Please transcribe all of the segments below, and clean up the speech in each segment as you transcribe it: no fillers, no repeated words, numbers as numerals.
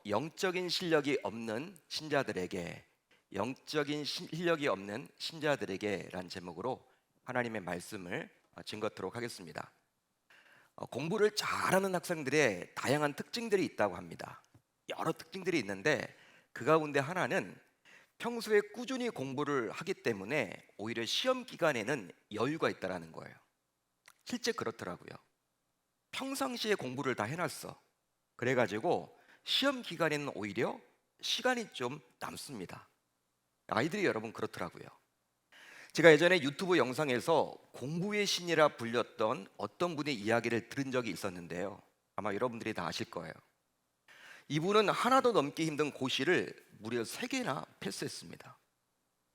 영적인 실력이 없는 신자들에게 라는 제목으로 하나님의 말씀을 증거토록 하겠습니다. 공부를 잘하는 학생들의 다양한 특징들이 있다고 합니다. 여러 특징들이 있는데 그 가운데 하나는 평소에 꾸준히 공부를 하기 때문에 오히려 시험 기간에는 여유가 있다라는 거예요. 실제 그렇더라고요. 평상시에 공부를 다 해놨어. 그래가지고 시험 기간에는 오히려 시간이 좀 남습니다. 아이들이 여러분 그렇더라고요. 제가 예전에 유튜브 영상에서 공부의 신이라 불렸던 어떤 분의 이야기를 들은 적이 있었는데요. 아마 여러분들이 다 아실 거예요. 이분은 하나도 넘기 힘든 고시를 무려 3개나 패스했습니다.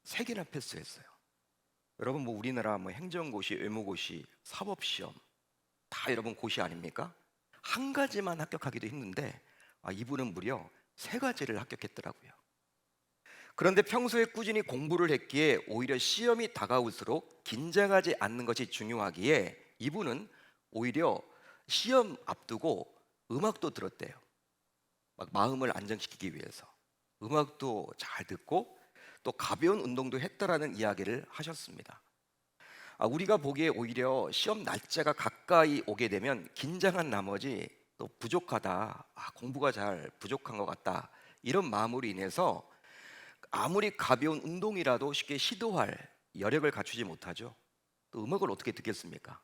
3개나 패스했어요. 여러분 우리나라 행정고시, 외무고시, 사법시험 다 여러분 고시 아닙니까? 한 가지만 합격하기도 힘든데 이분은 무려 3가지를 합격했더라고요. 그런데 평소에 꾸준히 공부를 했기에 오히려 시험이 다가올수록 긴장하지 않는 것이 중요하기에 이분은 오히려 시험 앞두고 음악도 들었대요. 마음을 안정시키기 위해서 음악도 잘 듣고 또 가벼운 운동도 했다라는 이야기를 하셨습니다. 우리가 보기에 오히려 시험 날짜가 가까이 오게 되면 긴장한 나머지 또 부족하다, 공부가 잘 부족한 것 같다, 이런 마음으로 인해서 아무리 가벼운 운동이라도 쉽게 시도할 여력을 갖추지 못하죠. 또 음악을 어떻게 듣겠습니까?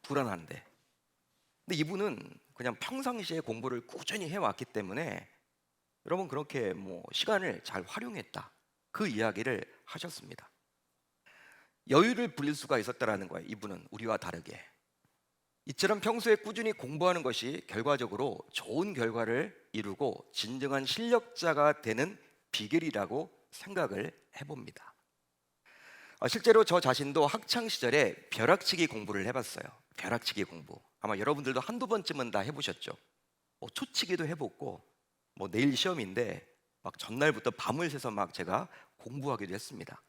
불안한데. 근데 이분은 그냥 평상시에 공부를 꾸준히 해왔기 때문에 여러분 그렇게 시간을 잘 활용했다, 그 이야기를 하셨습니다. 여유를 부릴 수가 있었다라는 거예요. 이분은 우리와 다르게 이처럼 평소에 꾸준히 공부하는 것이 결과적으로 좋은 결과를 이루고 진정한 실력자가 되는 비결이라고 생각을 해봅니다. 실제로 저 자신도 학창 시절에 벼락치기 공부를 해봤어요. 벼락치기 공부 아마 여러분들도 한두 번쯤은 다 해보셨죠. 초치기도 해봤고 내일 시험인데 전날부터 밤을 새서 제가 공부하기도 했습니다.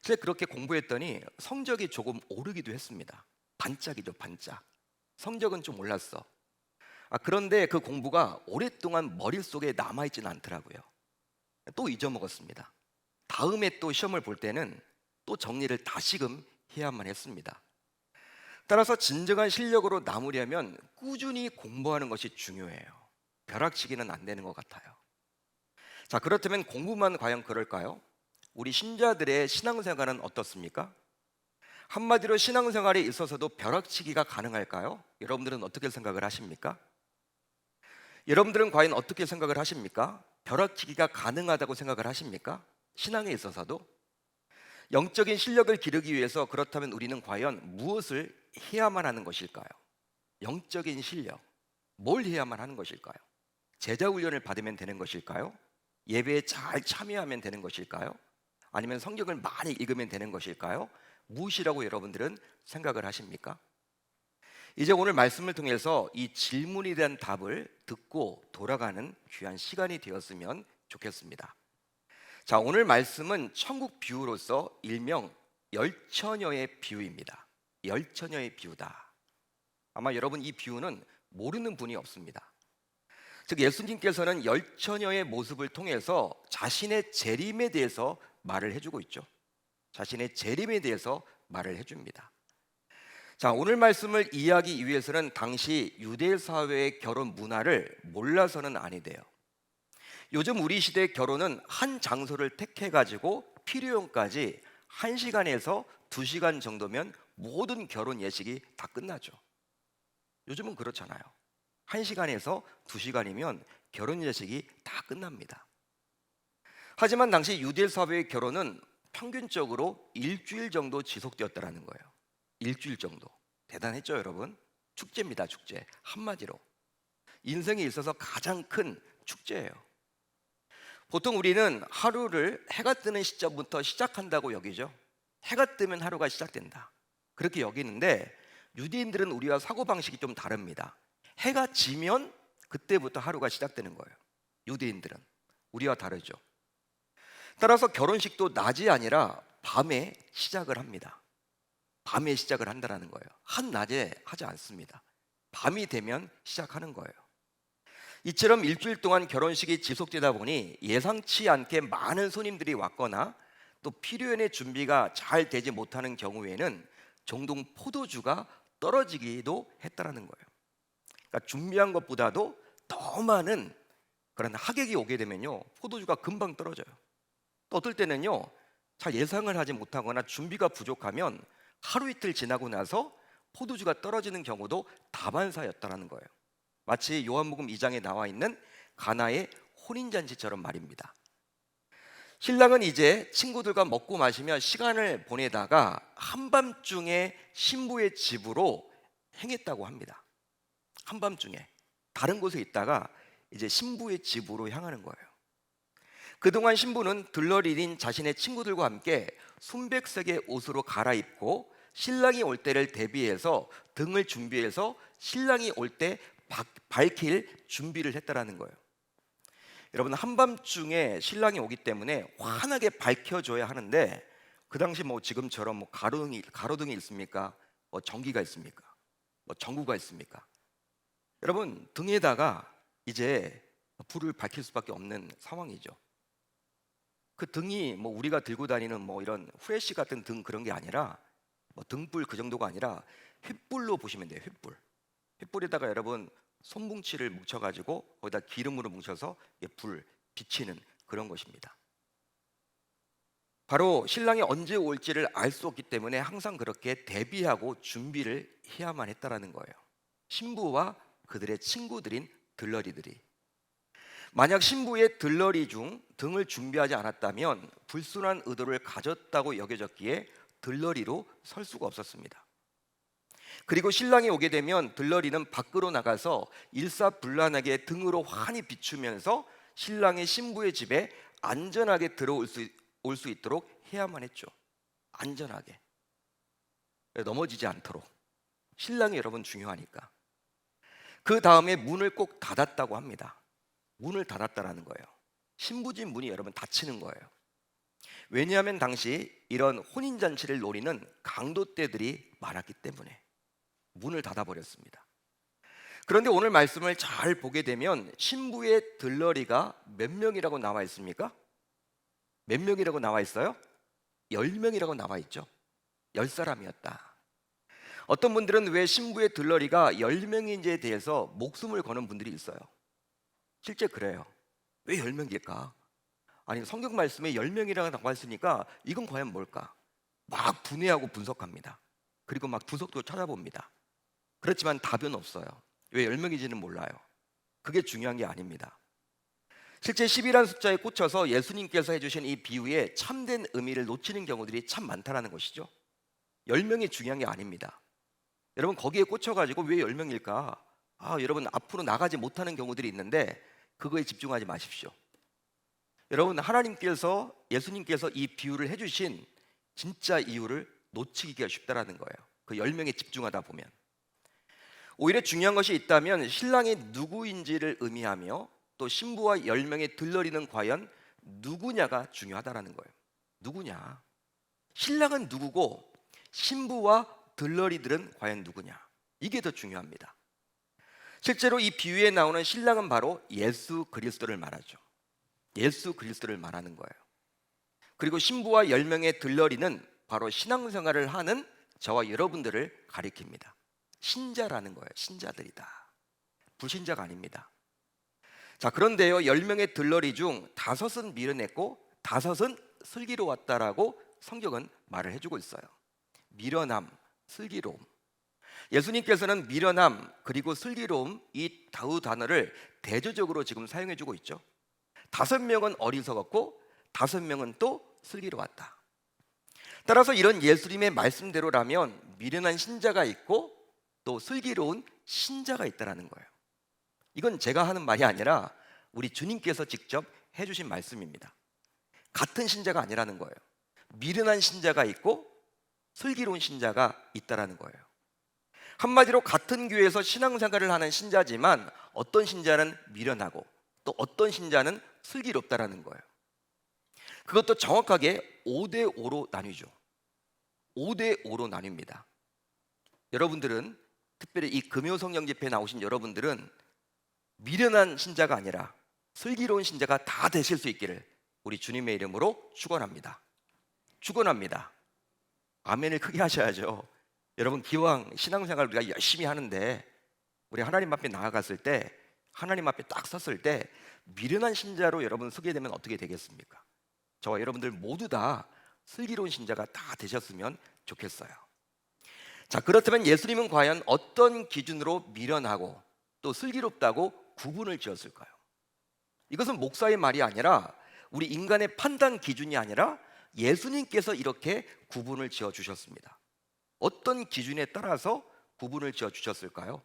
실제 그렇게 공부했더니 성적이 조금 오르기도 했습니다. 반짝이죠, 반짝. 성적은 좀 올랐어. 그런데 그 공부가 오랫동안 머릿속에 남아있지는 않더라고요. 또 잊어먹었습니다. 다음에 또 시험을 볼 때는 또 정리를 다시금 해야만 했습니다. 따라서 진정한 실력으로 남으려면 꾸준히 공부하는 것이 중요해요. 벼락치기는 안 되는 것 같아요. 자, 그렇다면 공부만 과연 그럴까요? 우리 신자들의 신앙생활은 어떻습니까? 한마디로 신앙생활에 있어서도 벼락치기가 가능할까요? 여러분들은 어떻게 생각을 하십니까? 여러분들은 과연 어떻게 생각을 하십니까? 벼락치기가 가능하다고 생각을 하십니까? 신앙에 있어서도? 영적인 실력을 기르기 위해서 그렇다면 우리는 과연 무엇을 해야만 하는 것일까요? 영적인 실력, 뭘 해야만 하는 것일까요? 제자 훈련을 받으면 되는 것일까요? 예배에 잘 참여하면 되는 것일까요? 아니면 성경을 많이 읽으면 되는 것일까요? 무엇이라고 여러분들은 생각을 하십니까? 이제 오늘 말씀을 통해서 이 질문에 대한 답을 듣고 돌아가는 귀한 시간이 되었으면 좋겠습니다. 자, 오늘 말씀은 천국 비유로서 일명 열처녀의 비유입니다. 열처녀의 비유다. 아마 여러분 이 비유는 모르는 분이 없습니다. 즉 예수님께서는 열처녀의 모습을 통해서 자신의 재림에 대해서 말을 해주고 있죠. 자신의 재림에 대해서 말을 해줍니다. 자, 오늘 말씀을 이해하기 위해서는 당시 유대 사회의 결혼 문화를 몰라서는 아니 돼요. 요즘 우리 시대의 결혼은 한 장소를 택해가지고 필요형까지 1시간에서 2시간 정도면 모든 결혼 예식이 다 끝나죠. 요즘은 그렇잖아요. 1시간에서 2시간이면 결혼 예식이 다 끝납니다. 하지만 당시 유대 사회의 결혼은 평균적으로 일주일 정도 지속되었다는 거예요. 일주일 정도. 대단했죠, 여러분? 축제입니다, 축제. 한마디로 인생에 있어서 가장 큰 축제예요. 보통 우리는 하루를 해가 뜨는 시점부터 시작한다고 여기죠. 해가 뜨면 하루가 시작된다, 그렇게 여기는데 유대인들은 우리와 사고방식이 좀 다릅니다. 해가 지면 그때부터 하루가 시작되는 거예요. 유대인들은 우리와 다르죠. 따라서 결혼식도 낮이 아니라 밤에 시작을 합니다. 밤에 시작을 한다는 거예요. 한낮에 하지 않습니다. 밤이 되면 시작하는 거예요. 이처럼 일주일 동안 결혼식이 지속되다 보니 예상치 않게 많은 손님들이 왔거나 또 필요연의 준비가 잘 되지 못하는 경우에는 종종 포도주가 떨어지기도 했다라는 거예요. 그러니까 준비한 것보다도 더 많은 그런 하객이 오게 되면요, 포도주가 금방 떨어져요. 또 어떨 때는요, 잘 예상을 하지 못하거나 준비가 부족하면 하루 이틀 지나고 나서 포도주가 떨어지는 경우도 다반사였다라는 거예요. 마치 요한복음 2장에 나와 있는 가나의 혼인잔치처럼 말입니다. 신랑은 이제 친구들과 먹고 마시며 시간을 보내다가 한밤중에 신부의 집으로 행했다고 합니다. 한밤중에 다른 곳에 있다가 이제 신부의 집으로 향하는 거예요. 그동안 신부는 들러리인 자신의 친구들과 함께 순백색의 옷으로 갈아입고 신랑이 올 때를 대비해서 등을 준비해서 신랑이 올 때 밝힐 준비를 했다라는 거예요. 여러분, 한밤중에 신랑이 오기 때문에 환하게 밝혀줘야 하는데 그 당시 뭐 지금처럼 뭐 가로등이 있습니까? 뭐 전기가 있습니까? 뭐 전구가 있습니까? 여러분, 등에다가 이제 불을 밝힐 수밖에 없는 상황이죠. 그 등이 뭐 우리가 들고 다니는 뭐 이런 후레쉬 같은 등 그런 게 아니라 뭐 등불 그 정도가 아니라 횃불로 보시면 돼요. 횃불에다가 여러분 손뭉치를 뭉쳐가지고 거기다 기름으로 뭉쳐서 불 비치는 그런 것입니다. 바로 신랑이 언제 올지를 알 수 없기 때문에 항상 그렇게 대비하고 준비를 해야만 했다라는 거예요. 신부와 그들의 친구들인 들러리들이. 만약 신부의 들러리 중 등을 준비하지 않았다면 불순한 의도를 가졌다고 여겨졌기에 들러리로 설 수가 없었습니다. 그리고 신랑이 오게 되면 들러리는 밖으로 나가서 일사불란하게 등으로 환히 비추면서 신랑이 신부의 집에 안전하게 올 수 있도록 해야만 했죠. 안전하게. 넘어지지 않도록. 신랑이 여러분 중요하니까. 그 다음에 문을 꼭 닫았다고 합니다. 문을 닫았다라는 거예요. 신부집 문이 여러분 닫히는 거예요. 왜냐하면 당시 이런 혼인잔치를 노리는 강도떼들이 많았기 때문에 문을 닫아버렸습니다. 그런데 오늘 말씀을 잘 보게 되면 신부의 들러리가 몇 명이라고 나와 있습니까? 몇 명이라고 나와 있어요? 10명이라고 나와 있죠. 10사람이었다. 어떤 분들은 왜 신부의 들러리가 10명인지에 대해서 목숨을 거는 분들이 있어요. 실제 그래요. 왜 10명일까? 아니, 성경 말씀에 10명이라고 나와 있으니까 이건 과연 뭘까? 막 분해하고 분석합니다. 그리고 막 주석도 찾아봅니다. 그렇지만 답은 없어요. 왜 10명인지는 몰라요. 그게 중요한 게 아닙니다. 실제 10이라는 숫자에 꽂혀서 예수님께서 해주신 이 비유의 참된 의미를 놓치는 경우들이 참 많다는 것이죠. 10명이 중요한 게 아닙니다. 여러분, 거기에 꽂혀가지고 왜 10명일까? 여러분 앞으로 나가지 못하는 경우들이 있는데 그거에 집중하지 마십시오. 여러분, 하나님께서 예수님께서 이 비유를 해주신 진짜 이유를 놓치기가 쉽다라는 거예요. 그 10명에 집중하다 보면 오히려 중요한 것이 있다면 신랑이 누구인지를 의미하며 또 신부와 10명의 들러리는 과연 누구냐가 중요하다라는 거예요. 누구냐? 신랑은 누구고 신부와 들러리들은 과연 누구냐? 이게 더 중요합니다. 실제로 이 비유에 나오는 신랑은 바로 예수 그리스도를 말하죠. 예수 그리스도를 말하는 거예요. 그리고 신부와 10명의 들러리는 바로 신앙생활을 하는 저와 여러분들을 가리킵니다. 신자라는 거예요. 신자들이다. 불신자가 아닙니다. 자, 그런데요, 10명의 들러리 중 5은 미련했고 5은 슬기로웠다라고 성경은 말을 해주고 있어요. 미련함, 슬기로움. 예수님께서는 미련함 그리고 슬기로움 이 두 단어를 대조적으로 지금 사용해주고 있죠. 5명은 어리석었고 5명은 또 슬기로웠다. 따라서 이런 예수님의 말씀대로라면 미련한 신자가 있고 또 슬기로운 신자가 있다는 거예요. 이건 제가 하는 말이 아니라 우리 주님께서 직접 해주신 말씀입니다. 같은 신자가 아니라는 거예요. 미련한 신자가 있고 슬기로운 신자가 있다는 거예요. 한마디로 같은 교회에서 신앙생활을 하는 신자지만 어떤 신자는 미련하고 또 어떤 신자는 슬기롭다는 거예요. 그것도 정확하게 5대5로 나뉘죠. 5대5로 나뉩니다. 여러분들은 특별히 이 금요성령 집회에 나오신 여러분들은 미련한 신자가 아니라 슬기로운 신자가 다 되실 수 있기를 우리 주님의 이름으로 축원합니다. 축원합니다. 아멘을 크게 하셔야죠. 여러분, 기왕 신앙생활 우리가 열심히 하는데 우리 하나님 앞에 나아갔을 때, 하나님 앞에 딱 섰을 때 미련한 신자로 여러분 서게 되면 어떻게 되겠습니까? 저와 여러분들 모두 다 슬기로운 신자가 다 되셨으면 좋겠어요. 자, 그렇다면 예수님은 과연 어떤 기준으로 미련하고 또 슬기롭다고 구분을 지었을까요? 이것은 목사의 말이 아니라 우리 인간의 판단 기준이 아니라 예수님께서 이렇게 구분을 지어 주셨습니다. 어떤 기준에 따라서 구분을 지어 주셨을까요?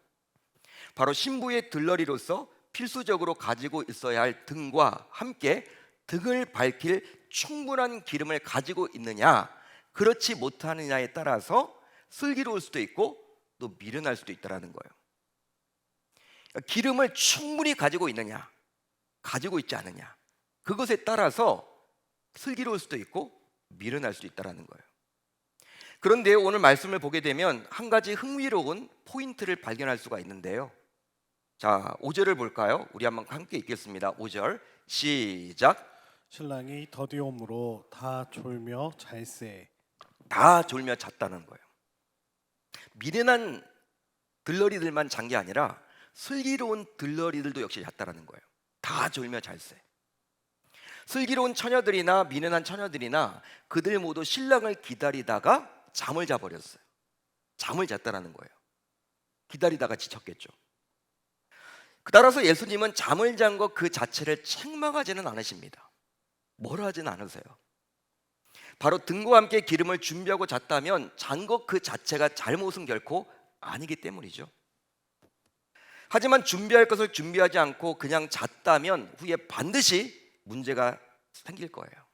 바로 신부의 들러리로서 필수적으로 가지고 있어야 할 등과 함께 등을 밝힐 충분한 기름을 가지고 있느냐, 그렇지 못하느냐에 따라서 슬기로울 수도 있고 또 미련할 수도 있다는 거예요. 기름을 충분히 가지고 있느냐, 가지고 있지 않느냐, 그것에 따라서 슬기로울 수도 있고 미련할 수도 있다는 거예요. 그런데 오늘 말씀을 보게 되면 한 가지 흥미로운 포인트를 발견할 수가 있는데요. 자, 5절을 볼까요? 우리 한번 함께 읽겠습니다. 5절 시작. 신랑이 더디옴으로 다 졸며 잘세. 다 졸며 잤다는 거예요. 미련한 들러리들만 잔 게 아니라 슬기로운 들러리들도 역시 잤다는 거예요. 다 졸며 잘세. 슬기로운 처녀들이나 미련한 처녀들이나 그들 모두 신랑을 기다리다가 잠을 자버렸어요. 잠을 잤다라는 거예요. 기다리다가 지쳤겠죠. 따라서 예수님은 잠을 잔 것 그 자체를 책망하지는 않으십니다. 뭐라 하지는 않으세요. 바로 등과 함께 기름을 준비하고 잤다면 잔 것 그 자체가 잘못은 결코 아니기 때문이죠. 하지만 준비할 것을 준비하지 않고 그냥 잤다면 후에 반드시 문제가 생길 거예요.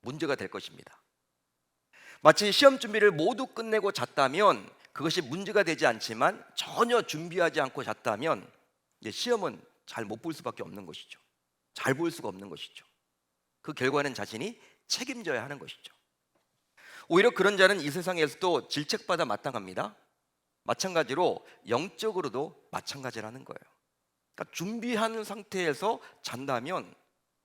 문제가 될 것입니다. 마치 시험 준비를 모두 끝내고 잤다면 그것이 문제가 되지 않지만 전혀 준비하지 않고 잤다면 이제 시험은 잘 못 볼 수밖에 없는 것이죠. 잘 볼 수가 없는 것이죠. 그 결과는 자신이 책임져야 하는 것이죠. 오히려 그런 자는 이 세상에서도 질책받아 마땅합니다. 마찬가지로 영적으로도 마찬가지라는 거예요. 그러니까 준비하는 상태에서 잔다면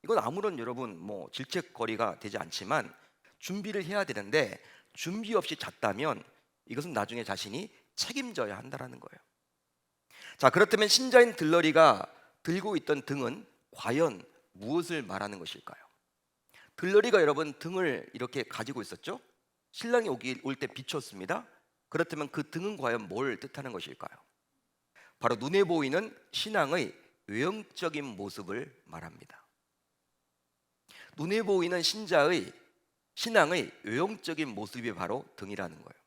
이건 아무런 여러분 질책거리가 되지 않지만 준비를 해야 되는데 준비 없이 잤다면 이것은 나중에 자신이 책임져야 한다는 거예요. 자, 그렇다면 신자인 들러리가 들고 있던 등은 과연 무엇을 말하는 것일까요? 들러리가 여러분 등을 이렇게 가지고 있었죠? 신랑이 올 때 비췄습니다. 그렇다면 그 등은 과연 뭘 뜻하는 것일까요? 바로 눈에 보이는 신앙의 외형적인 모습을 말합니다. 눈에 보이는 신앙의 외형적인 모습이 바로 등이라는 거예요.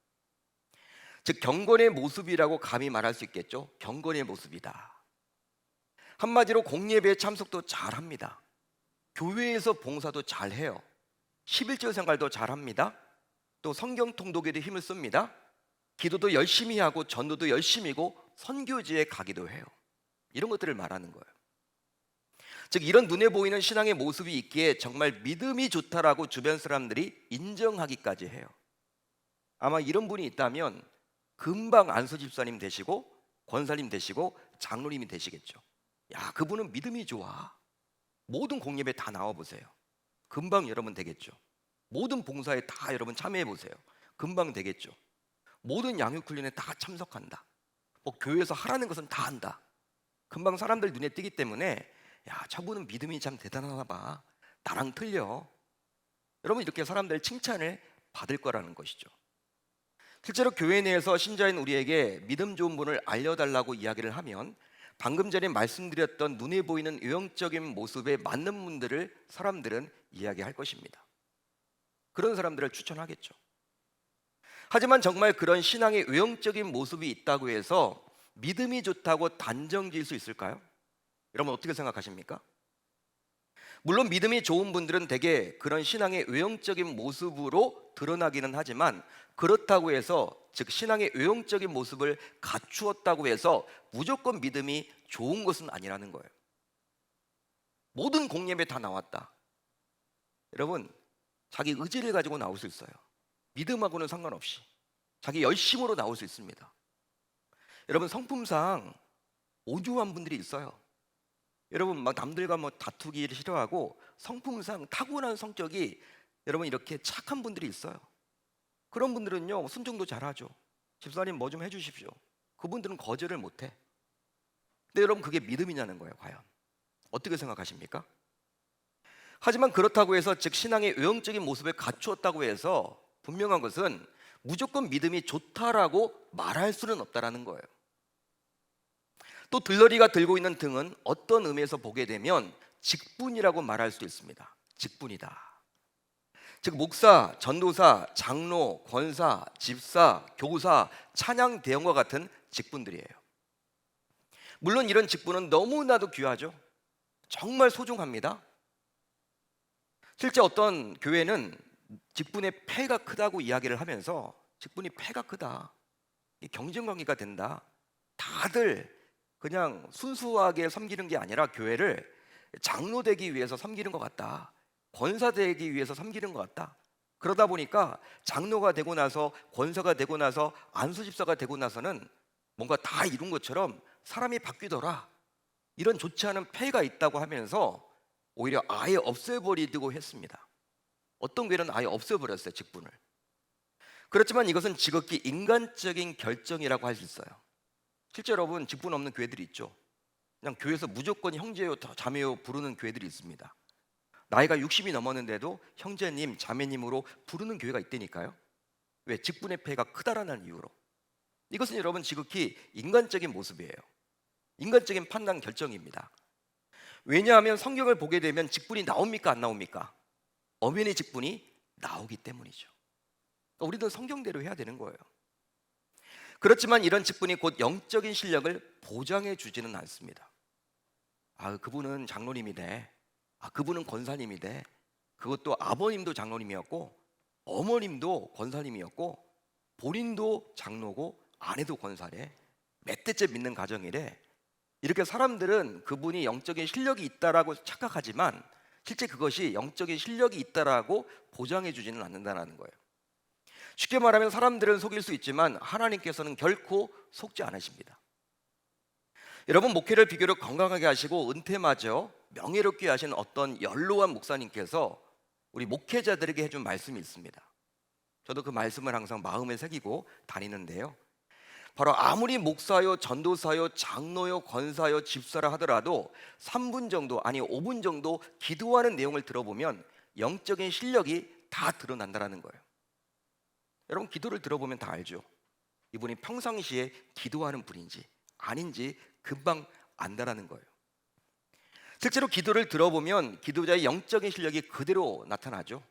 즉 경건의 모습이라고 감히 말할 수 있겠죠. 경건의 모습이다. 한마디로 공예배에 참석도 잘합니다. 교회에서 봉사도 잘해요. 11조 생활도 잘합니다. 또 성경 통독에도 힘을 씁니다. 기도도 열심히 하고 전도도 열심히고 선교지에 가기도 해요. 이런 것들을 말하는 거예요. 즉 이런 눈에 보이는 신앙의 모습이 있기에 정말 믿음이 좋다라고 주변 사람들이 인정하기까지 해요. 아마 이런 분이 있다면 금방 안수 집사님 되시고 권사님 되시고 장로님이 되시겠죠. 야, 그분은 믿음이 좋아. 모든 공예배 다 나와 보세요. 금방 여러분 되겠죠. 모든 봉사에 다 여러분 참여해 보세요. 금방 되겠죠. 모든 양육 훈련에 다 참석한다. 교회에서 하라는 것은 다 한다. 금방 사람들 눈에 띄기 때문에 야, 저분은 믿음이 참 대단하나 봐. 나랑 틀려. 여러분 이렇게 사람들 칭찬을 받을 거라는 것이죠. 실제로 교회 내에서 신자인 우리에게 믿음 좋은 분을 알려달라고 이야기를 하면 방금 전에 말씀드렸던 눈에 보이는 외형적인 모습에 맞는 분들을 사람들은 이야기할 것입니다. 그런 사람들을 추천하겠죠. 하지만 정말 그런 신앙의 외형적인 모습이 있다고 해서 믿음이 좋다고 단정 지을 수 있을까요? 여러분 어떻게 생각하십니까? 물론 믿음이 좋은 분들은 대개 그런 신앙의 외형적인 모습으로 드러나기는 하지만 그렇다고 해서 즉 신앙의 외형적인 모습을 갖추었다고 해서 무조건 믿음이 좋은 것은 아니라는 거예요. 모든 공예배 다 나왔다. 여러분 자기 의지를 가지고 나올 수 있어요. 믿음하고는 상관없이 자기 열심으로 나올 수 있습니다. 여러분 성품상 오주한 분들이 있어요. 여러분 막 남들과 뭐 다투기를 싫어하고 성품상 타고난 성격이 여러분 이렇게 착한 분들이 있어요. 그런 분들은요 순종도 잘하죠. 집사님 뭐 좀 해주십시오. 그분들은 거절을 못해. 근데 여러분 그게 믿음이냐는 거예요. 과연 어떻게 생각하십니까? 하지만 그렇다고 해서 즉 신앙의 외형적인 모습을 갖추었다고 해서 분명한 것은 무조건 믿음이 좋다라고 말할 수는 없다라는 거예요. 또 들러리가 들고 있는 등은 어떤 의미에서 보게 되면 직분이라고 말할 수도 있습니다. 직분이다. 즉 목사, 전도사, 장로, 권사, 집사, 교사, 찬양 대원과 같은 직분들이에요. 물론 이런 직분은 너무나도 귀하죠. 정말 소중합니다. 실제 어떤 교회는 직분의 폐가 크다고 이야기를 하면서 직분이 폐가 크다, 이 경쟁 관계가 된다, 다들 그냥 순수하게 섬기는 게 아니라 교회를 장로 되기 위해서 섬기는 것 같다, 권사 되기 위해서 섬기는 것 같다. 그러다 보니까 장로가 되고 나서 권사가 되고 나서 안수집사가 되고 나서는 뭔가 다 이룬 것처럼 사람이 바뀌더라, 이런 좋지 않은 폐가 있다고 하면서 오히려 아예 없애버리려고 했습니다. 어떤 교회는 아예 없애버렸어요, 직분을. 그렇지만 이것은 지극히 인간적인 결정이라고 할 수 있어요. 실제 여러분 직분 없는 교회들이 있죠. 그냥 교회에서 무조건 형제요 자매요 부르는 교회들이 있습니다. 나이가 60이 넘었는데도 형제님 자매님으로 부르는 교회가 있다니까요. 왜? 직분의 폐가 크다라는 이유로. 이것은 여러분 지극히 인간적인 모습이에요. 인간적인 판단 결정입니다. 왜냐하면 성경을 보게 되면 직분이 나옵니까 안 나옵니까? 엄연히 직분이 나오기 때문이죠. 그러니까 우리도 성경대로 해야 되는 거예요. 그렇지만 이런 직분이 곧 영적인 실력을 보장해 주지는 않습니다. 그분은 장로님이네, 그분은 권사님이네, 그것도 아버님도 장로님이었고 어머님도 권사님이었고 본인도 장로고 아내도 권사래, 몇 대째 믿는 가정이래. 이렇게 사람들은 그분이 영적인 실력이 있다라고 착각하지만 실제 그것이 영적인 실력이 있다라고 보장해 주지는 않는다는 거예요. 쉽게 말하면 사람들은 속일 수 있지만 하나님께서는 결코 속지 않으십니다. 여러분 목회를 비교적 건강하게 하시고 은퇴마저 명예롭게 하신 어떤 연로한 목사님께서 우리 목회자들에게 해준 말씀이 있습니다. 저도 그 말씀을 항상 마음에 새기고 다니는데요. 바로 아무리 목사요, 전도사요, 장로요, 권사요, 집사라 하더라도 3분 정도, 아니 5분 정도 기도하는 내용을 들어보면 영적인 실력이 다 드러난다는 거예요. 여러분 기도를 들어보면 다 알죠. 이분이 평상시에 기도하는 분인지 아닌지 금방 안다라는 거예요. 실제로 기도를 들어보면 기도자의 영적인 실력이 그대로 나타나죠.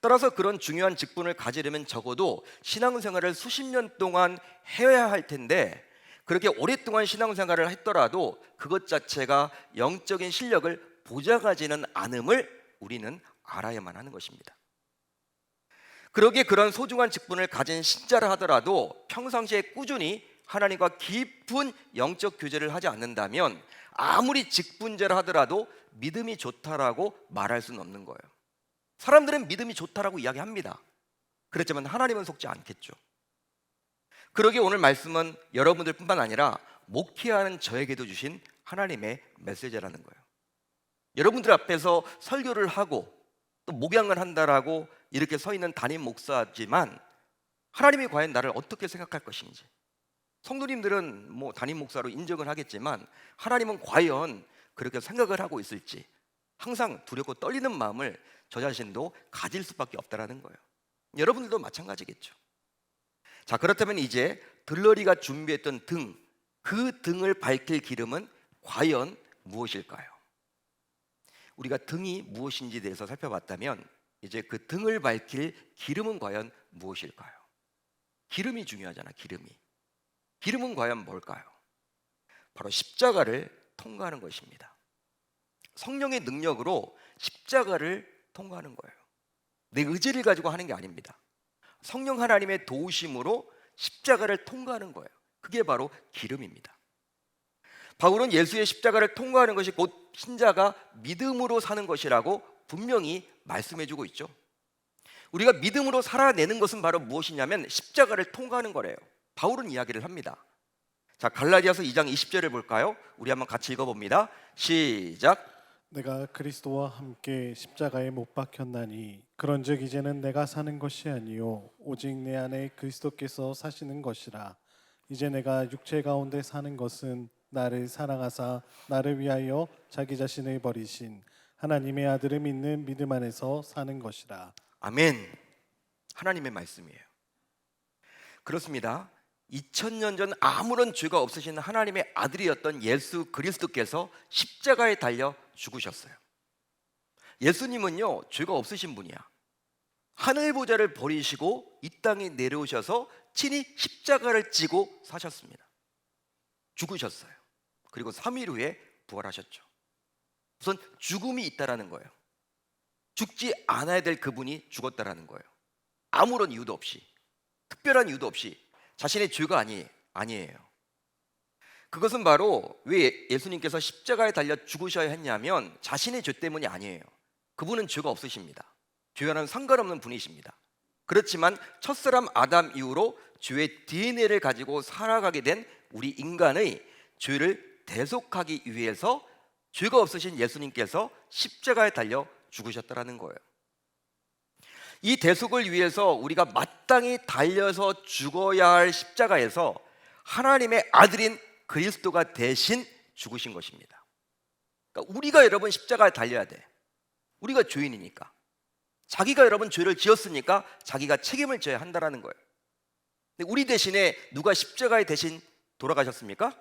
따라서 그런 중요한 직분을 가지려면 적어도 신앙생활을 수십 년 동안 해야 할 텐데 그렇게 오랫동안 신앙생활을 했더라도 그것 자체가 영적인 실력을 보장하지는 않음을 우리는 알아야만 하는 것입니다. 그러기에 그런 소중한 직분을 가진 신자라 하더라도 평상시에 꾸준히 하나님과 깊은 영적 교제를 하지 않는다면 아무리 직분자라 하더라도 믿음이 좋다라고 말할 수는 없는 거예요. 사람들은 믿음이 좋다라고 이야기합니다. 그렇지만 하나님은 속지 않겠죠. 그러기에 오늘 말씀은 여러분들 뿐만 아니라 목회하는 저에게도 주신 하나님의 메시지라는 거예요. 여러분들 앞에서 설교를 하고 또 목양을 한다라고 이렇게 서 있는 담임 목사지만 하나님이 과연 나를 어떻게 생각할 것인지, 성도님들은 뭐 담임 목사로 인정을 하겠지만 하나님은 과연 그렇게 생각을 하고 있을지 항상 두렵고 떨리는 마음을 저 자신도 가질 수밖에 없다라는 거예요. 여러분들도 마찬가지겠죠. 자, 그렇다면 이제 들러리가 준비했던 등, 그 등을 밝힐 기름은 과연 무엇일까요? 우리가 등이 무엇인지에 대해서 살펴봤다면 이제 그 등을 밝힐 기름은 과연 무엇일까요? 기름이 중요하잖아. 기름은 과연 뭘까요? 바로 십자가를 통과하는 것입니다. 성령의 능력으로 십자가를 통과하는 거예요. 내 의지를 가지고 하는 게 아닙니다. 성령 하나님의 도우심으로 십자가를 통과하는 거예요. 그게 바로 기름입니다. 바울은 예수의 십자가를 통과하는 것이 곧 신자가 믿음으로 사는 것이라고 분명히 말씀해주고 있죠. 우리가 믿음으로 살아내는 것은 바로 무엇이냐면 십자가를 통과하는 거래요. 바울은 이야기를 합니다. 자, 갈라디아서 2장 20절을 볼까요? 우리 한번 같이 읽어봅니다. 시작. 내가 그리스도와 함께 십자가에 못 박혔나니 그런즉 이제는 내가 사는 것이 아니요 오직 내 안에 그리스도께서 사시는 것이라. 이제 내가 육체 가운데 사는 것은 나를 사랑하사 나를 위하여 자기 자신을 버리신 하나님의 아들을 믿는 믿음 안에서 사는 것이라. 아멘. 하나님의 말씀이에요. 그렇습니다. 2000년 전 아무런 죄가 없으신 하나님의 아들이었던 예수 그리스도께서 십자가에 달려 죽으셨어요. 예수님은요, 죄가 없으신 분이야. 하늘 보좌를 버리시고 이 땅에 내려오셔서 친히 십자가를 지고 사셨습니다. 죽으셨어요. 그리고 3일 후에 부활하셨죠. 우선 죽음이 있다라는 거예요. 죽지 않아야 될 그분이 죽었다라는 거예요. 아무런 이유도 없이, 특별한 이유도 없이. 자신의 죄가 아니에요. 그것은 바로 왜 예수님께서 십자가에 달려 죽으셔야 했냐면 자신의 죄 때문이 아니에요. 그분은 죄가 없으십니다. 죄와는 상관없는 분이십니다. 그렇지만 첫사람 아담 이후로 죄의 DNA를 가지고 살아가게 된 우리 인간의 죄를 대속하기 위해서 죄가 없으신 예수님께서 십자가에 달려 죽으셨다라는 거예요. 이 대속을 위해서 우리가 마땅히 달려서 죽어야 할 십자가에서 하나님의 아들인 그리스도가 대신 죽으신 것입니다. 그러니까 우리가 여러분 십자가에 달려야 돼. 우리가 죄인이니까. 자기가 여러분 죄를 지었으니까 자기가 책임을 져야 한다는 거예요. 근데 우리 대신에 누가 십자가에 대신 돌아가셨습니까?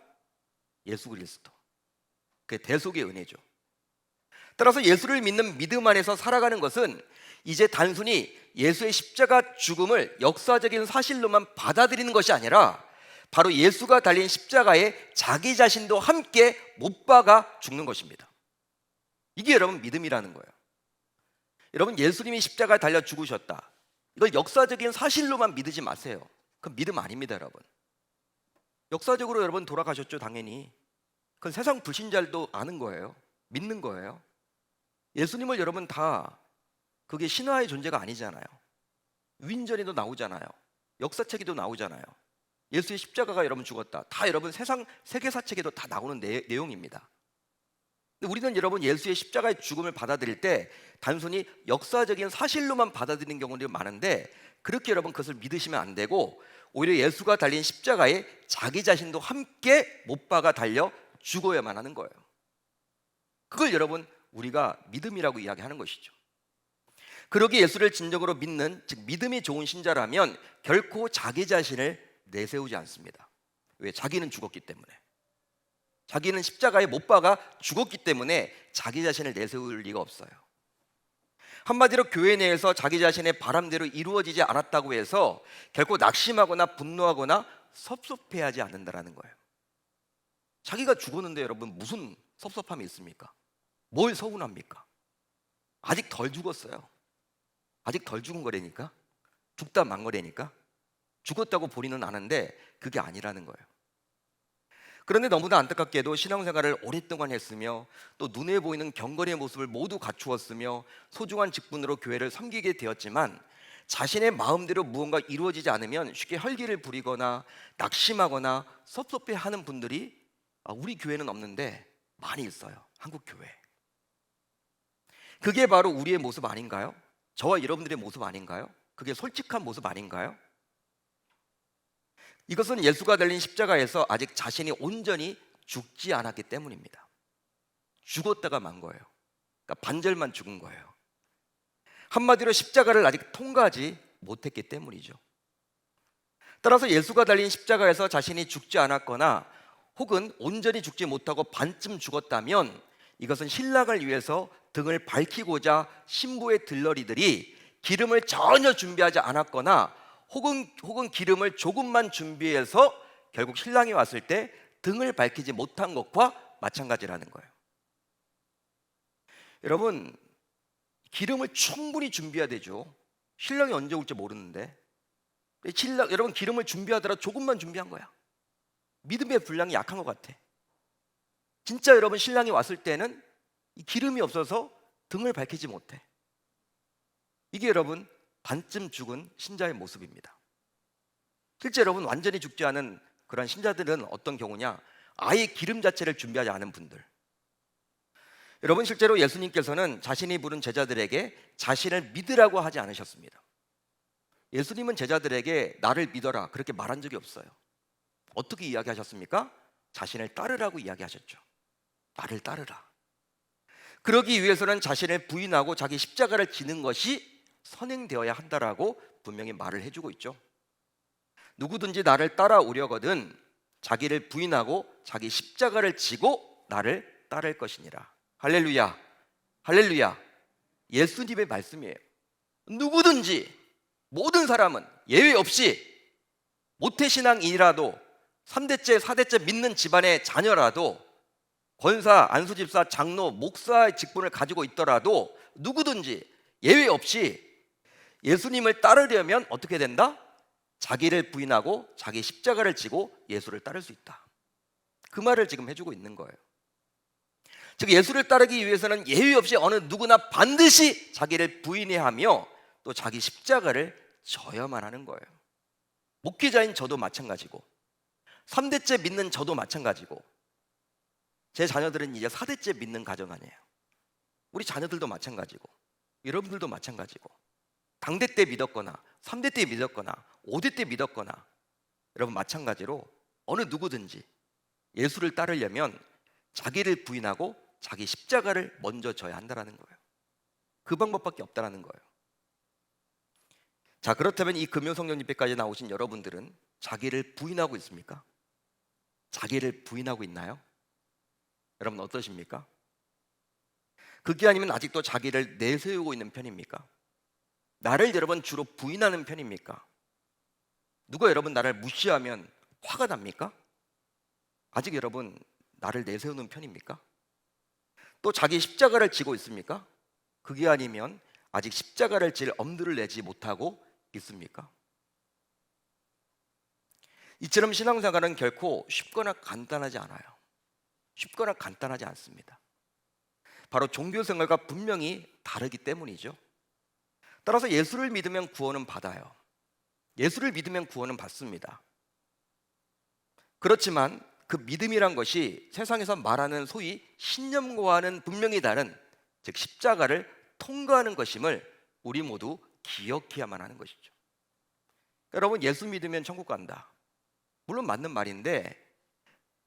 예수 그리스도. 그게 대속의 은혜죠. 따라서 예수를 믿는 믿음 안에서 살아가는 것은 이제 단순히 예수의 십자가 죽음을 역사적인 사실로만 받아들이는 것이 아니라 바로 예수가 달린 십자가에 자기 자신도 함께 못 박아 죽는 것입니다. 이게 여러분 믿음이라는 거예요. 여러분, 예수님이 십자가에 달려 죽으셨다, 이걸 역사적인 사실로만 믿지 마세요. 그건 믿음 아닙니다. 여러분, 역사적으로 여러분 돌아가셨죠. 당연히 그건 세상 불신자들도 아는 거예요. 믿는 거예요. 예수님을 여러분 다 그게 신화의 존재가 아니잖아요. 위인전에도 나오잖아요. 역사책에도 나오잖아요. 예수의 십자가가 여러분 죽었다, 다 여러분 세상 세계사책에도 다 나오는 내용입니다. 근데 우리는 여러분 예수의 십자가의 죽음을 받아들일 때 단순히 역사적인 사실로만 받아들이는 경우들이 많은데, 그렇게 여러분 그것을 믿으시면 안 되고 오히려 예수가 달린 십자가에 자기 자신도 함께 못 박아 달려 죽어야만 하는 거예요. 그걸 여러분 우리가 믿음이라고 이야기하는 것이죠. 그러기에 예수를 진정으로 믿는, 즉 믿음이 좋은 신자라면 결코 자기 자신을 내세우지 않습니다. 왜? 자기는 죽었기 때문에. 자기는 십자가에 못 박아 죽었기 때문에 자기 자신을 내세울 리가 없어요. 한마디로 교회 내에서 자기 자신의 바람대로 이루어지지 않았다고 해서 결코 낙심하거나 분노하거나 섭섭해하지 않는다라는 거예요. 자기가 죽었는데 여러분 무슨 섭섭함이 있습니까? 뭘 서운합니까? 아직 덜 죽었어요. 아직 덜 죽은 거라니까. 죽다 만 거라니까. 죽었다고 본인은 아는데 그게 아니라는 거예요. 그런데 너무나 안타깝게도 신앙생활을 오랫동안 했으며 또 눈에 보이는 경건의 모습을 모두 갖추었으며 소중한 직분으로 교회를 섬기게 되었지만 자신의 마음대로 무언가 이루어지지 않으면 쉽게 혈기를 부리거나 낙심하거나 섭섭해하는 분들이 우리 교회는 없는데 많이 있어요. 한국 교회. 그게 바로 우리의 모습 아닌가요? 저와 여러분들의 모습 아닌가요? 그게 솔직한 모습 아닌가요? 이것은 예수가 달린 십자가에서 아직 자신이 온전히 죽지 않았기 때문입니다. 죽었다가 만 거예요. 그러니까 반절만 죽은 거예요. 한마디로 십자가를 아직 통과하지 못했기 때문이죠. 따라서 예수가 달린 십자가에서 자신이 죽지 않았거나 혹은 온전히 죽지 못하고 반쯤 죽었다면 이것은 신랑을 위해서 등을 밝히고자 신부의 들러리들이 기름을 전혀 준비하지 않았거나 혹은 기름을 조금만 준비해서 결국 신랑이 왔을 때 등을 밝히지 못한 것과 마찬가지라는 거예요. 여러분, 기름을 충분히 준비해야 되죠. 신랑이 언제 올지 모르는데 여러분 기름을 준비하더라도 조금만 준비한 거야. 믿음의 분량이 약한 것 같아. 진짜 여러분 신랑이 왔을 때는 이 기름이 없어서 등을 밝히지 못해. 이게 여러분 반쯤 죽은 신자의 모습입니다. 실제 여러분 완전히 죽지 않은 그런 신자들은 어떤 경우냐? 아예 기름 자체를 준비하지 않은 분들. 여러분, 실제로 예수님께서는 자신이 부른 제자들에게 자신을 믿으라고 하지 않으셨습니다. 예수님은 제자들에게 나를 믿어라 그렇게 말한 적이 없어요. 어떻게 이야기하셨습니까? 자신을 따르라고 이야기하셨죠. 나를 따르라. 그러기 위해서는 자신을 부인하고 자기 십자가를 지는 것이 선행되어야 한다라고 분명히 말을 해주고 있죠. 누구든지 나를 따라오려거든 자기를 부인하고 자기 십자가를 지고 나를 따를 것이니라. 할렐루야, 할렐루야. 예수님의 말씀이에요. 누구든지, 모든 사람은 예외 없이 모태신앙인이라도 3대째 4대째 믿는 집안의 자녀라도 권사, 안수집사, 장로, 목사의 직분을 가지고 있더라도 누구든지 예외 없이 예수님을 따르려면 어떻게 된다? 자기를 부인하고 자기 십자가를 지고 예수를 따를 수 있다. 그 말을 지금 해주고 있는 거예요. 즉 예수를 따르기 위해서는 예외 없이 어느 누구나 반드시 자기를 부인해야 하며 또 자기 십자가를 져야만 하는 거예요. 목회자인 저도 마찬가지고 3대째 믿는 저도 마찬가지고 제 자녀들은 이제 4대째 믿는 가정 아니에요. 우리 자녀들도 마찬가지고 여러분들도 마찬가지고 당대 때 믿었거나 3대 때 믿었거나 5대 때 믿었거나 여러분 마찬가지로 어느 누구든지 예수를 따르려면 자기를 부인하고 자기 십자가를 먼저 져야 한다는 거예요. 그 방법밖에 없다는 거예요. 자, 그렇다면 이 금요성령 집회까지 나오신 여러분들은 자기를 부인하고 있습니까? 자기를 부인하고 있나요? 여러분 어떠십니까? 그게 아니면 아직도 자기를 내세우고 있는 편입니까? 나를 여러분 주로 부인하는 편입니까? 누가 여러분 나를 무시하면 화가 납니까? 아직 여러분 나를 내세우는 편입니까? 또 자기 십자가를 지고 있습니까? 그게 아니면 아직 십자가를 질 엄두를 내지 못하고 있습니까? 이처럼 신앙생활은 결코 쉽거나 간단하지 않아요. 쉽거나 간단하지 않습니다. 바로 종교생활과 분명히 다르기 때문이죠. 따라서 예수를 믿으면 구원은 받아요. 예수를 믿으면 구원은 받습니다. 그렇지만 그 믿음이란 것이 세상에서 말하는 소위 신념과는 분명히 다른 즉 십자가를 통과하는 것임을 우리 모두 기억해야만 하는 것이죠. 여러분 예수 믿으면 천국 간다. 물론 맞는 말인데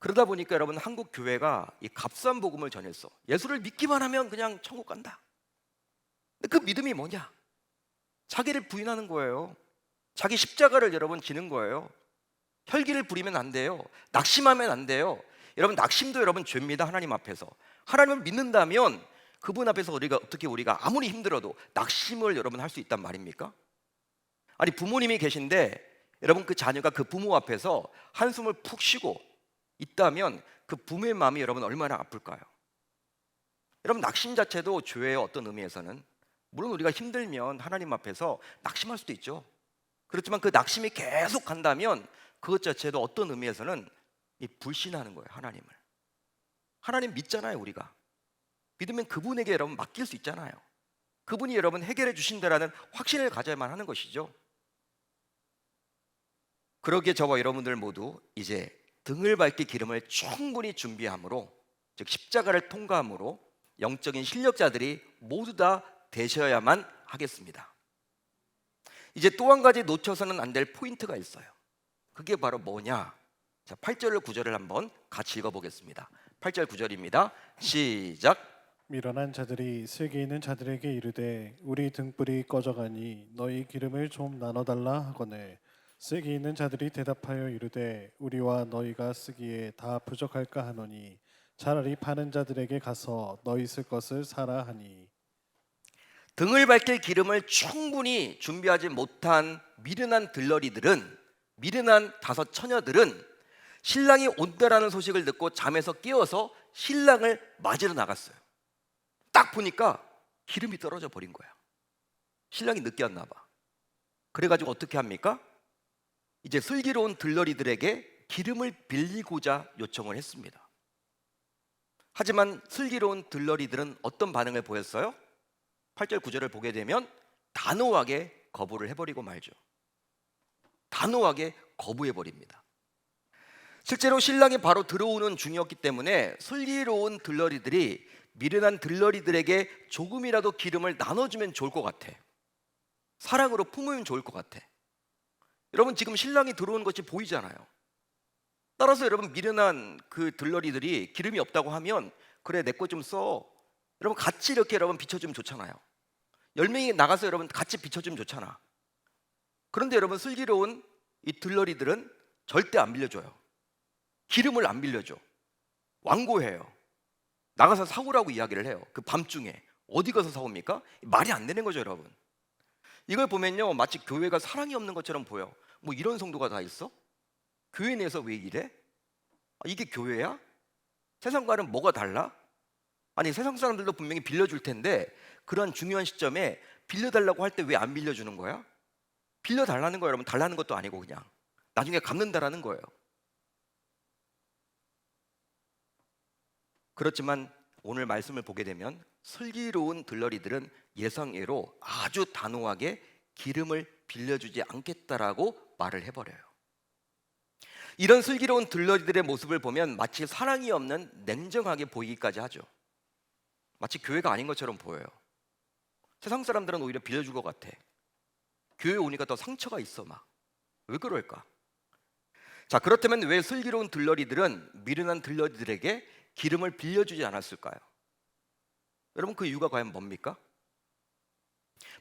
그러다 보니까 여러분 한국 교회가 이 값싼 복음을 전했어. 예수를 믿기만 하면 그냥 천국 간다. 근데 그 믿음이 뭐냐? 자기를 부인하는 거예요. 자기 십자가를 여러분 지는 거예요. 혈기를 부리면 안 돼요. 낙심하면 안 돼요. 여러분 낙심도 여러분 죄입니다. 하나님 앞에서. 하나님을 믿는다면 그분 앞에서 우리가 아무리 힘들어도 낙심을 여러분 할 수 있단 말입니까? 아니 부모님이 계신데 여러분 그 자녀가 그 부모 앞에서 한숨을 푹 쉬고 있다면 그 부모의 마음이 여러분 얼마나 아플까요? 여러분 낙심 자체도 죄의 어떤 의미에서는 물론 우리가 힘들면 하나님 앞에서 낙심할 수도 있죠. 그렇지만 그 낙심이 계속 간다면 그것 자체도 어떤 의미에서는 불신하는 거예요. 하나님을. 하나님 믿잖아요. 우리가 믿으면 그분에게 여러분 맡길 수 있잖아요. 그분이 여러분 해결해 주신다라는 확신을 가져야만 하는 것이죠. 그러기에 저와 여러분들 모두 이제 등을 밝힐 기름을 충분히 준비함으로 즉 십자가를 통과함으로 영적인 실력자들이 모두 다 되셔야만 하겠습니다. 이제 또 한 가지 놓쳐서는 안 될 포인트가 있어요. 그게 바로 뭐냐? 자, 8절 9절을 한번 같이 읽어보겠습니다. 8절 9절입니다. 시작. 미련한 자들이 슬기 있는 자들에게 이르되 우리 등불이 꺼져가니 너희 기름을 좀 나눠달라 하거늘 슬기 있는 자들이 대답하여 이르되 우리와 너희가 쓰기에 다 부족할까 하노니 차라리 파는 자들에게 가서 너희 쓸 것을 사라 하니. 등을 밝힐 기름을 충분히 준비하지 못한 미련한 들러리들은 미련한 다섯 처녀들은 신랑이 온다라는 소식을 듣고 잠에서 깨어서 신랑을 맞으러 나갔어요. 딱 보니까 기름이 떨어져 버린 거야. 신랑이 늦게 왔나 봐. 그래가지고 어떻게 합니까? 이제 슬기로운 들러리들에게 기름을 빌리고자 요청을 했습니다. 하지만 슬기로운 들러리들은 어떤 반응을 보였어요? 8절 9절을 보게 되면 단호하게 거부를 해버리고 말죠. 단호하게 거부해버립니다. 실제로 신랑이 바로 들어오는 중이었기 때문에 슬기로운 들러리들이 미련한 들러리들에게 조금이라도 기름을 나눠주면 좋을 것 같아. 사랑으로 품으면 좋을 것 같아. 여러분, 지금 신랑이 들어오는 것이 보이잖아요. 따라서 여러분, 미련한 그 들러리들이 기름이 없다고 하면 그래, 내 거 좀 써. 여러분, 같이 이렇게 여러분 비춰주면 좋잖아요. 10명이 나가서 여러분 같이 비춰주면 좋잖아. 그런데 여러분, 슬기로운 이 들러리들은 절대 안 빌려줘요. 기름을 안 빌려줘. 완고해요. 나가서 사오라고 이야기를 해요. 그 밤중에 어디 가서 사옵니까? 말이 안 되는 거죠, 여러분. 이걸 보면요, 마치 교회가 사랑이 없는 것처럼 보여. 뭐 이런 성도가 다 있어? 교회 내에서 왜 이래? 이게 교회야? 세상과는 뭐가 달라? 아니, 세상 사람들도 분명히 빌려줄 텐데 그런 중요한 시점에 빌려달라고 할 때 왜 안 빌려주는 거야? 빌려달라는 거예요, 여러분. 달라는 것도 아니고 그냥 나중에 갚는다라는 거예요. 그렇지만 오늘 말씀을 보게 되면 슬기로운 들러리들은 예상외로 아주 단호하게 기름을 빌려주지 않겠다라고 말을 해버려요. 이런 슬기로운 들러리들의 모습을 보면 마치 사랑이 없는 냉정하게 보이기까지 하죠. 마치 교회가 아닌 것처럼 보여요. 세상 사람들은 오히려 빌려줄 것 같아. 교회 오니까 더 상처가 있어 막. 왜 그럴까? 자, 그렇다면 왜 슬기로운 들러리들은 미련한 들러리들에게 기름을 빌려주지 않았을까요? 여러분, 그 이유가 과연 뭡니까?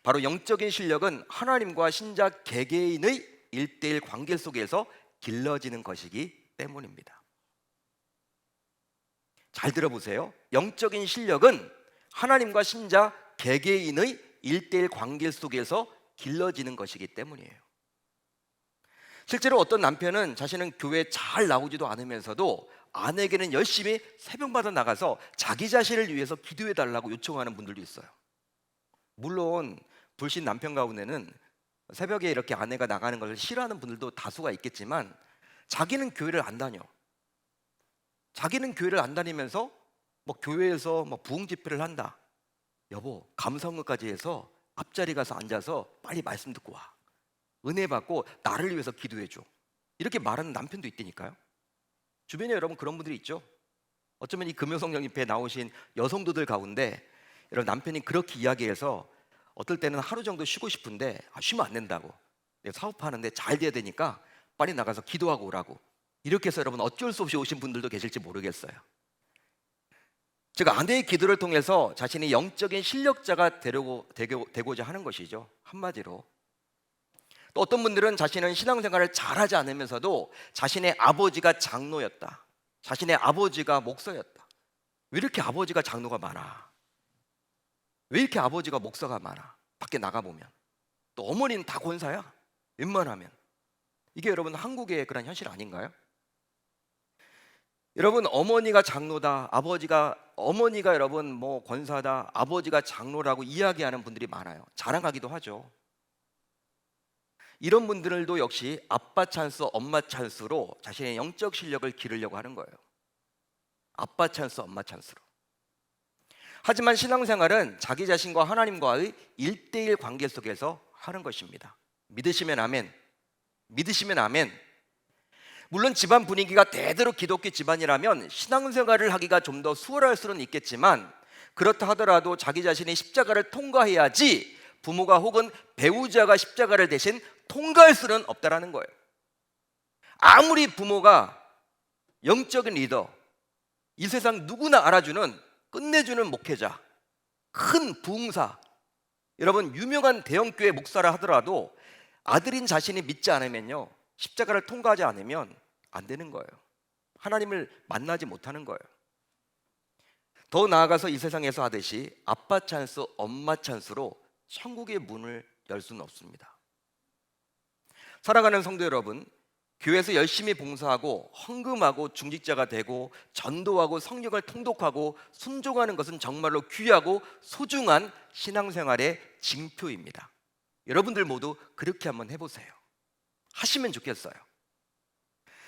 바로 영적인 실력은 하나님과 신자 개개인의 1:1 관계 속에서 길러지는 것이기 때문입니다. 잘 들어보세요. 영적인 실력은 하나님과 신자 개개인의 1:1 관계 속에서 길러지는 것이기 때문이에요. 실제로 어떤 남편은 자신은 교회에 잘 나오지도 않으면서도 아내에게는 열심히 새벽마다 나가서 자기 자신을 위해서 기도해 달라고 요청하는 분들도 있어요. 물론 불신 남편 가운데는 새벽에 이렇게 아내가 나가는 것을 싫어하는 분들도 다수가 있겠지만 자기는 교회를 안 다녀. 자기는 교회를 안 다니면서 뭐 교회에서 뭐 부흥 집회를 한다. 여보, 감사원까지 해서 앞자리 가서 앉아서 빨리 말씀 듣고 와. 은혜 받고 나를 위해서 기도해 줘. 이렇게 말하는 남편도 있다니까요. 주변에 여러분 그런 분들이 있죠. 어쩌면 이 금요성령 집회에 나오신 여성도들 가운데 여러분 남편이 그렇게 이야기해서 어떨 때는 하루 정도 쉬고 싶은데 쉬면 안 된다고. 내가 사업하는데 잘 돼야 되니까 빨리 나가서 기도하고 오라고. 이렇게 해서 여러분 어쩔 수 없이 오신 분들도 계실지 모르겠어요. 즉 아내의 기도를 통해서 자신이 영적인 실력자가 되고자 하는 것이죠. 한마디로. 또 어떤 분들은 자신은 신앙생활을 잘하지 않으면서도 자신의 아버지가 장로였다. 자신의 아버지가 목사였다. 왜 이렇게 아버지가 장로가 많아? 왜 이렇게 아버지가 목사가 많아? 밖에 나가보면. 또 어머니는 다 권사야. 웬만하면. 이게 여러분 한국의 그런 현실 아닌가요? 여러분 어머니가 장로다, 어머니가 여러분 뭐 권사다, 아버지가 장로라고 이야기하는 분들이 많아요. 자랑하기도 하죠. 이런 분들도 역시 아빠 찬스, 엄마 찬스로 자신의 영적 실력을 기르려고 하는 거예요. 아빠 찬스, 엄마 찬스로. 하지만 신앙생활은 자기 자신과 하나님과의 1:1 관계 속에서 하는 것입니다. 믿으시면 아멘. 믿으시면 아멘. 물론 집안 분위기가 대대로 기독교 집안이라면 신앙생활을 하기가 좀 더 수월할 수는 있겠지만 그렇다 하더라도 자기 자신이 십자가를 통과해야지 부모가 혹은 배우자가 십자가를 대신 통과할 수는 없다라는 거예요. 아무리 부모가 영적인 리더, 이 세상 누구나 알아주는 끝내주는 목회자, 큰 부흥사, 여러분 유명한 대형교회 목사라 하더라도 아들인 자신이 믿지 않으면요 십자가를 통과하지 않으면 안 되는 거예요. 하나님을 만나지 못하는 거예요. 더 나아가서 이 세상에서 하듯이 아빠 찬스, 엄마 찬스로 천국의 문을 열 수는 없습니다. 사랑하는 성도 여러분, 교회에서 열심히 봉사하고 헌금하고 중직자가 되고 전도하고 성령을 통독하고 순종하는 것은 정말로 귀하고 소중한 신앙생활의 징표입니다. 여러분들 모두 그렇게 한번 해보세요. 하시면 좋겠어요.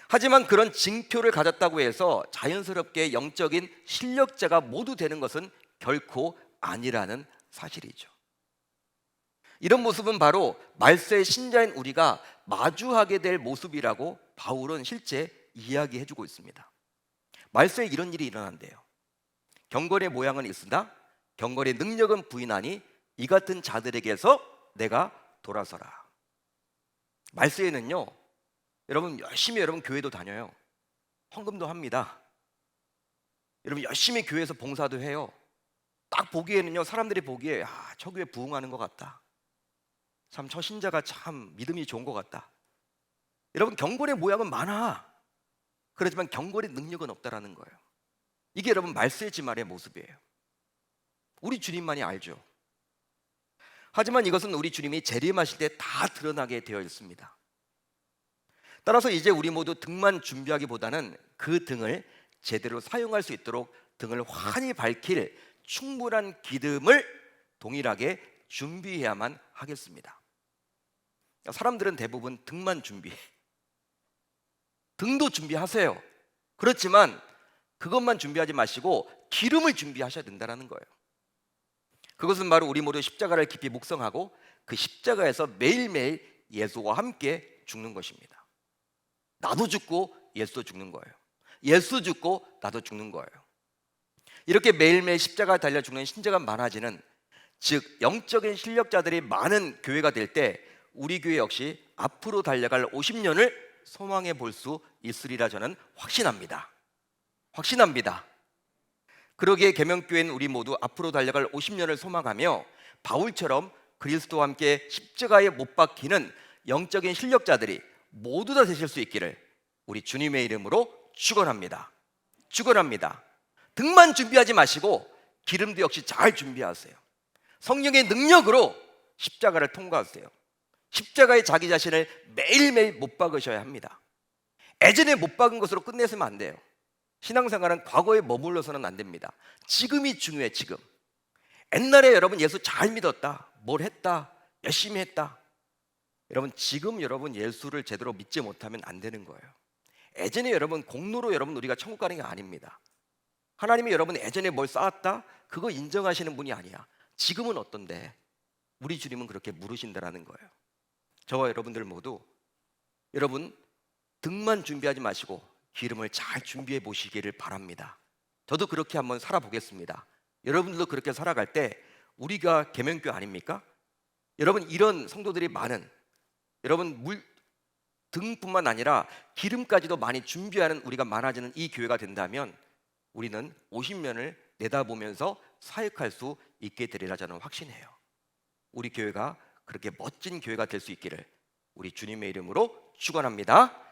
하지만 그런 징표를 가졌다고 해서 자연스럽게 영적인 실력자가 모두 되는 것은 결코 아니라는 사실이죠. 이런 모습은 바로 말세의 신자인 우리가 마주하게 될 모습이라고 바울은 실제 이야기해주고 있습니다. 말세에 이런 일이 일어난대요. 경건의 모양은 있으나 경건의 능력은 부인하니 이 같은 자들에게서 내가 돌아서라. 말세에는요, 여러분 열심히 여러분 교회도 다녀요. 헌금도 합니다. 여러분 열심히 교회에서 봉사도 해요. 딱 보기에는요, 사람들이 보기에 저 교회 부흥하는 것 같다. 참 저 신자가 참 믿음이 좋은 것 같다. 여러분 경건의 모양은 많아. 그렇지만 경건의 능력은 없다라는 거예요. 이게 여러분 말세의 지말의 모습이에요. 우리 주님만이 알죠. 하지만 이것은 우리 주님이 재림하실 때 다 드러나게 되어 있습니다. 따라서 이제 우리 모두 등만 준비하기보다는 그 등을 제대로 사용할 수 있도록 등을 환히 밝힐 충분한 기름을 동일하게 준비해야만 하겠습니다. 사람들은 대부분 등만 준비해. 등도 준비하세요. 그렇지만 그것만 준비하지 마시고 기름을 준비하셔야 된다는 거예요. 그것은 바로 우리 모두 십자가를 깊이 묵상하고 그 십자가에서 매일매일 예수와 함께 죽는 것입니다. 나도 죽고 예수도 죽는 거예요. 예수 죽고 나도 죽는 거예요. 이렇게 매일매일 십자가에 달려 죽는 신자가 많아지는, 즉 영적인 실력자들이 많은 교회가 될 때 우리 교회 역시 앞으로 달려갈 50년을 소망해 볼 수 있으리라 저는 확신합니다. 확신합니다. 그러기에 계명교회는 우리 모두 앞으로 달려갈 50년을 소망하며 바울처럼 그리스도와 함께 십자가에 못 박히는 영적인 실력자들이 모두 다 되실 수 있기를 우리 주님의 이름으로 축원합니다. 축원합니다. 등만 준비하지 마시고 기름도 역시 잘 준비하세요. 성령의 능력으로 십자가를 통과하세요. 십자가에 자기 자신을 매일매일 못 박으셔야 합니다. 예전에 못 박은 것으로 끝내서는 안 돼요. 신앙생활은 과거에 머물러서는 안 됩니다. 지금이 중요해. 지금. 옛날에 여러분 예수 잘 믿었다, 뭘 했다, 열심히 했다. 여러분 지금 여러분 예수를 제대로 믿지 못하면 안 되는 거예요. 예전에 여러분 공로로 여러분 우리가 천국 가는 게 아닙니다. 하나님이 여러분 예전에 뭘 쌓았다, 그거 인정하시는 분이 아니야. 지금은 어떤데? 우리 주님은 그렇게 물으신다라는 거예요. 저와 여러분들 모두 여러분 등만 준비하지 마시고 기름을 잘 준비해 보시기를 바랍니다. 저도 그렇게 한번 살아보겠습니다. 여러분들도 그렇게 살아갈 때 우리가 계명교 아닙니까? 여러분 이런 성도들이 많은, 여러분 등뿐만 아니라 기름까지도 많이 준비하는 우리가 많아지는 이 교회가 된다면 우리는 50년을 내다보면서 사역할 수 있게 되리라 저는 확신해요. 우리 교회가 그렇게 멋진 교회가 될 수 있기를 우리 주님의 이름으로 축원합니다.